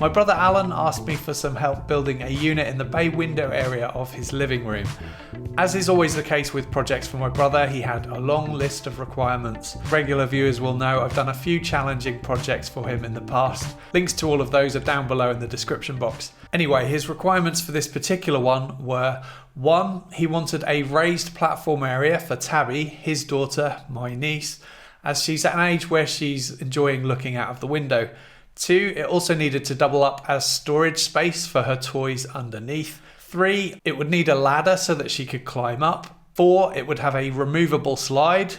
My brother Alan asked me for some help building a unit in the bay window area of his living room. As is always the case with projects for my brother, he had a long list of requirements. Regular viewers will know I've done a few challenging projects for him in the past. Links to all of those are down below in the description box. Anyway, his requirements for this particular one were: 1. He wanted a raised platform area for Tabby, his daughter, my niece, as she's at an age where she's enjoying looking out of the window. 2. It also needed to double up as storage space for her toys underneath. 3. It would need a ladder so that she could climb up. 4. It would have a removable slide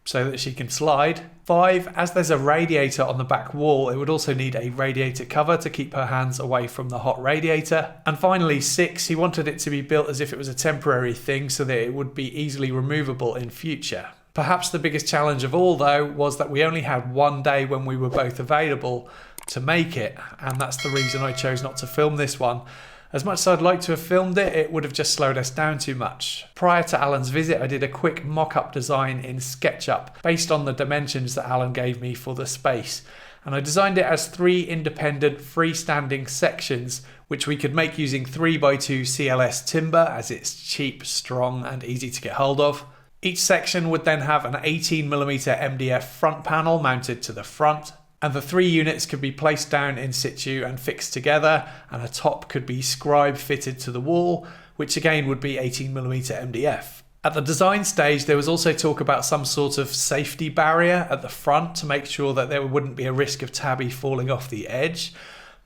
so that she can slide. 5. As there's a radiator on the back wall, it would also need a radiator cover to keep her hands away from the hot radiator. And finally, 6. He wanted it to be built as if it was a temporary thing so that it would be easily removable in future. Perhaps the biggest challenge of all, though, was that we only had one day when we were both available to make it, and that's the reason I chose not to film this one. As much as I'd like to have filmed it, it would have just slowed us down too much. Prior to Alan's visit, I did a quick mock-up design in SketchUp based on the dimensions that Alan gave me for the space, and I designed it as 3 independent freestanding sections which we could make using 3x2 CLS timber, as it's cheap, strong and easy to get hold of. Each section would then have an 18mm MDF front panel mounted to the front, and the 3 units could be placed down in situ and fixed together, and a top could be scribe fitted to the wall, which again would be 18mm MDF. At the design stage, there was also talk about some sort of safety barrier at the front to make sure that there wouldn't be a risk of Tabby falling off the edge.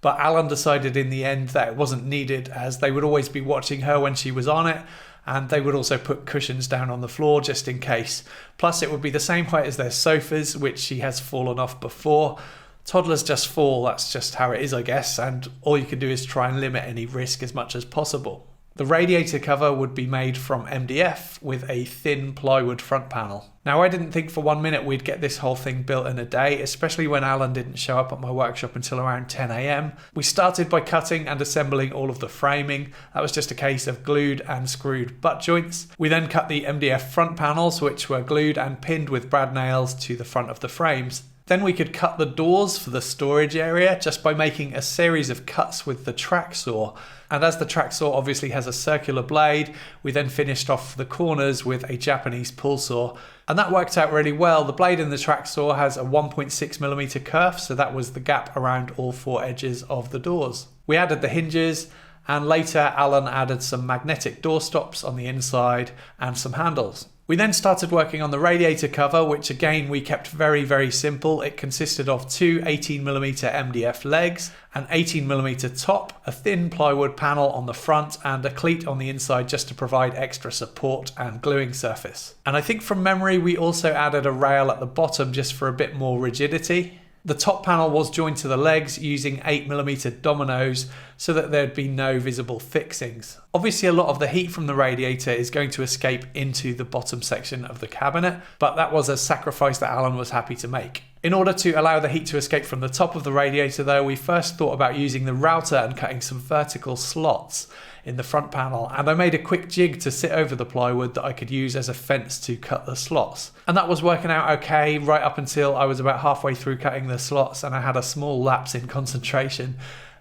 But Alan decided in the end that it wasn't needed, as they would always be watching her when she was on it, and they would also put cushions down on the floor just in case. Plus it would be the same height as their sofas, which she has fallen off before. Toddlers just fall, that's just how it is, I guess, and all you can do is try and limit any risk as much as possible. The radiator cover would be made from MDF with a thin plywood front panel. Now, I didn't think for 1 minute we'd get this whole thing built in a day, especially when Alan didn't show up at my workshop until around 10 AM. We started by cutting and assembling all of the framing. That was just a case of glued and screwed butt joints. We then cut the MDF front panels, which were glued and pinned with brad nails to the front of the frames. Then we could cut the doors for the storage area just by making a series of cuts with the track saw. And as the track saw obviously has a circular blade, we then finished off the corners with a Japanese pull saw. And that worked out really well. The blade in the track saw has a 1.6mm kerf, so that was the gap around all 4 edges of the doors. We added the hinges, and later Alan added some magnetic door stops on the inside and some handles. We then started working on the radiator cover, which again we kept very simple. It consisted of 2 18mm MDF legs, an 18mm top, a thin plywood panel on the front, and a cleat on the inside just to provide extra support and gluing surface. And I think from memory we also added a rail at the bottom just for a bit more rigidity. The top panel was joined to the legs using 8mm dominoes so that there'd be no visible fixings. Obviously a lot of the heat from the radiator is going to escape into the bottom section of the cabinet, but that was a sacrifice that Alan was happy to make. In order to allow the heat to escape from the top of the radiator though, we first thought about using the router and cutting some vertical slots in the front panel, and I made a quick jig to sit over the plywood that I could use as a fence to cut the slots. And that was working out okay right up until I was about halfway through cutting the slots and I had a small lapse in concentration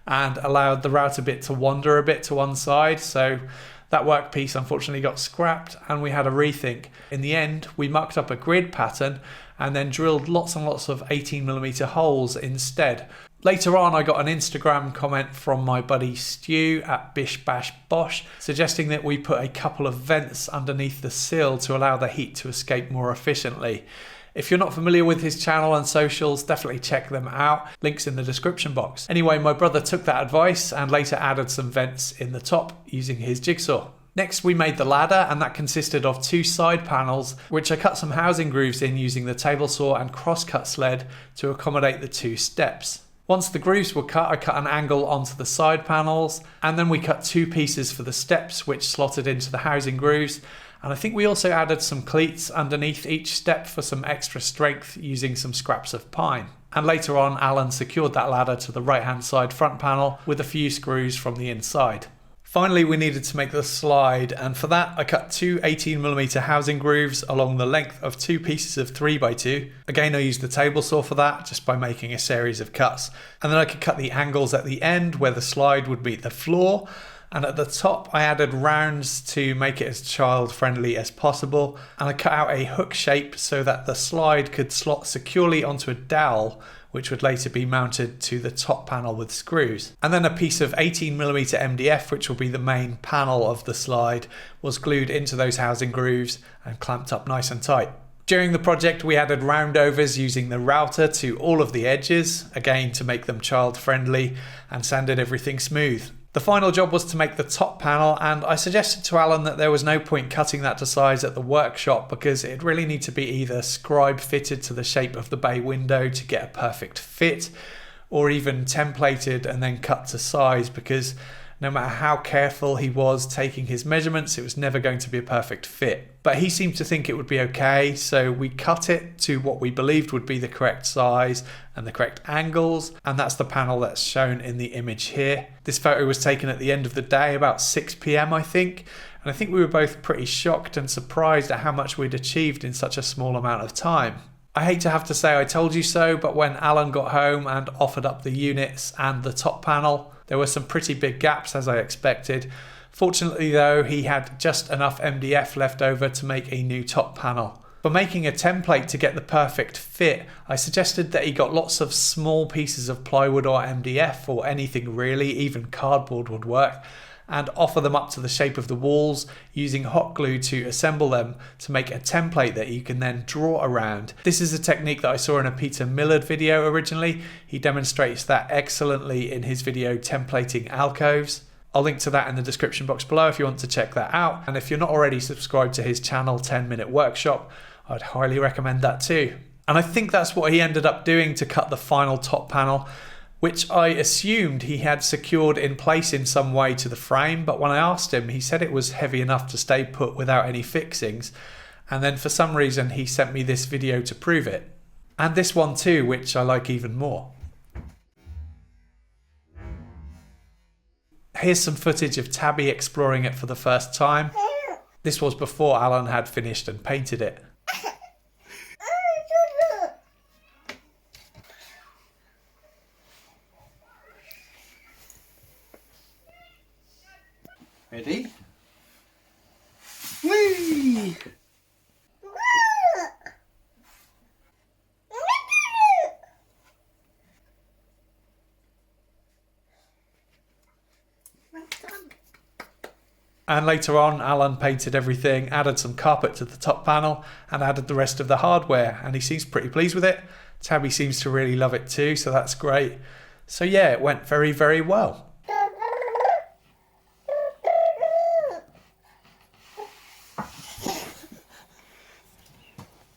and allowed the router bit to wander a bit to one side, so that workpiece unfortunately got scrapped and we had a rethink. In the end, we mucked up a grid pattern and then drilled lots and lots of 18mm holes instead. Later on, I got an Instagram comment from my buddy Stu at Bish Bash Bosh suggesting that we put a couple of vents underneath the sill to allow the heat to escape more efficiently. If you're not familiar with his channel and socials, definitely check them out. Links in the description box. Anyway, my brother took that advice and later added some vents in the top using his jigsaw. Next, we made the ladder, and that consisted of 2 side panels, which I cut some housing grooves in using the table saw and crosscut sled to accommodate the 2 steps. Once the grooves were cut, I cut an angle onto the side panels, and then we cut 2 pieces for the steps, which slotted into the housing grooves. And I think we also added some cleats underneath each step for some extra strength using some scraps of pine. And later on, Alan secured that ladder to the right-hand side front panel with a few screws from the inside. Finally, we needed to make the slide, and for that I cut two 18mm housing grooves along the length of two pieces of 3x2. Again, I used the table saw for that, just by making a series of cuts. And then I could cut the angles at the end where the slide would meet the floor, and at the top I added rounds to make it as child friendly as possible, and I cut out a hook shape so that the slide could slot securely onto a dowel, which would later be mounted to the top panel with screws. And then a piece of 18mm MDF, which will be the main panel of the slide, was glued into those housing grooves and clamped up nice and tight. During the project, we added roundovers using the router to all of the edges, again to make them child friendly, and sanded everything smooth. The final job was to make the top panel, and I suggested to Alan that there was no point cutting that to size at the workshop because it really needs to be either scribe fitted to the shape of the bay window to get a perfect fit, or even templated and then cut to size, because no matter how careful he was taking his measurements, it was never going to be a perfect fit. But he seemed to think it would be okay, so we cut it to what we believed would be the correct size and the correct angles, and that's the panel that's shown in the image here. This photo was taken at the end of the day, about 6 PM I think, and I think we were both pretty shocked and surprised at how much we'd achieved in such a small amount of time. I hate to have to say I told you so, but when Alan got home and offered up the units and the top panel, there were some pretty big gaps as I expected. Fortunately though, he had just enough MDF left over to make a new top panel. For making a template to get the perfect fit, I suggested that he got lots of small pieces of plywood or MDF or anything really, even cardboard would work, and offer them up to the shape of the walls using hot glue to assemble them to make a template that you can then draw around. This is a technique that I saw in a Peter Millard video originally. He demonstrates that excellently in his video Templating Alcoves. I'll link to that in the description box below if you want to check that out. And if you're not already subscribed to his channel 10-Minute Workshop, I'd highly recommend that too. And I think that's what he ended up doing to cut the final top panel, which I assumed he had secured in place in some way to the frame, but when I asked him, he said it was heavy enough to stay put without any fixings, and then for some reason he sent me this video to prove it. And this one too, which I like even more. Here's some footage of Tabby exploring it for the first time. This was before Alan had finished and painted it. Ready? Whee! And later on, Alan painted everything, added some carpet to the top panel, and added the rest of the hardware, and he seems pretty pleased with it. Tabby seems to really love it too, so that's great. So yeah, it went very, very well.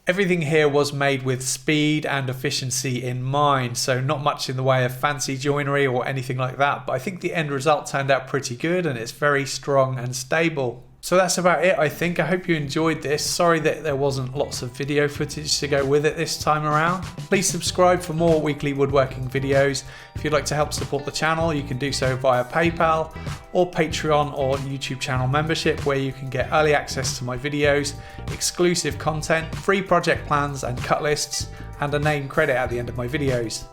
Everything here was made with speed and efficiency in mind, so not much in the way of fancy joinery or anything like that, but I think the end result turned out pretty good and it's very strong and stable. So that's about it, I think. I hope you enjoyed this. Sorry that there wasn't lots of video footage to go with it this time around. Please subscribe for more weekly woodworking videos. If you'd like to help support the channel, you can do so via PayPal or Patreon or YouTube channel membership, where you can get early access to my videos, exclusive content, free project plans and cut lists, and a name credit at the end of my videos.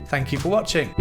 Thank you for watching.